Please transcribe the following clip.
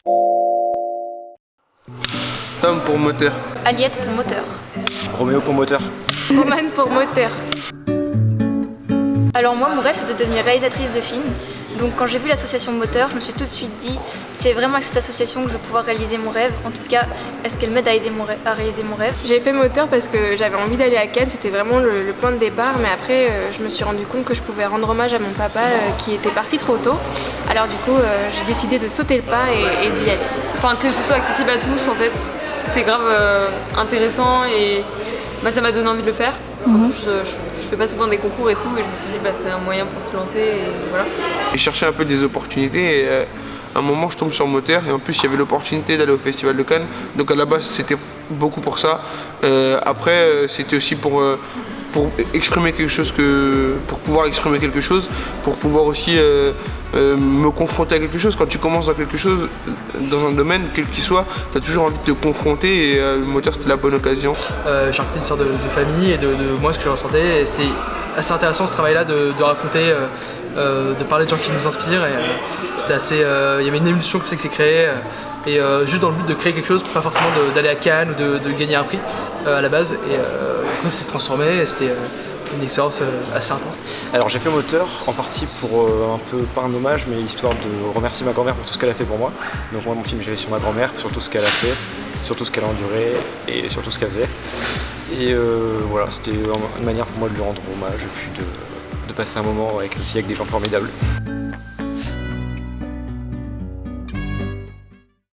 Tom pour moteur. Aliette pour moteur. Roméo pour moteur. Roman pour moteur. Alors moi, mon rêve, c'est de devenir réalisatrice de films. Donc quand j'ai vu l'association Moteur, je me suis tout de suite dit, c'est vraiment avec cette association que je vais pouvoir réaliser mon rêve. En tout cas, est-ce qu'elle m'aide à réaliser mon rêve? J'ai fait Moteur parce que j'avais envie d'aller à Cannes, c'était vraiment le point de départ. Mais après, je me suis rendu compte que je pouvais rendre hommage à mon papa qui était parti trop tôt. Alors du coup, j'ai décidé de sauter le pas et d'y aller. Enfin, que ce soit accessible à tous, en fait. C'était grave intéressant et ça m'a donné envie de le faire. En plus, je fais pas souvent des concours et tout, et je me suis dit c'est un moyen pour se lancer et voilà. J'ai cherché un peu des opportunités et à un moment je tombe sur moteur et en plus il y avait l'opportunité d'aller au Festival de Cannes. Donc à la base c'était beaucoup pour ça. Après c'était aussi pour exprimer quelque chose, pour pouvoir exprimer quelque chose, pour pouvoir aussi me confronter à quelque chose. Quand tu commences dans quelque chose, dans un domaine, quel qu'il soit, tu as toujours envie de te confronter et le moteur c'était la bonne occasion. J'ai raconté une sorte de famille et de moi ce que je ressentais et c'était assez intéressant ce travail là de raconter, de parler de gens qui nous inspirent et c'était assez, il y avait une émulsion comme ça qui s'est créée et juste dans le but de créer quelque chose, pas forcément d'aller à Cannes ou de gagner un prix à la base et après ça s'est transformé et c'était une expérience assez intense. Alors j'ai fait moteur en partie pour un peu, pas un hommage, mais histoire de remercier ma grand-mère pour tout ce qu'elle a fait pour moi. Donc moi mon film j'ai fait sur ma grand-mère, sur tout ce qu'elle a fait, sur tout ce qu'elle a enduré et sur tout ce qu'elle faisait. Et voilà, c'était une manière pour moi de lui rendre hommage et puis de passer un moment aussi avec des gens formidables.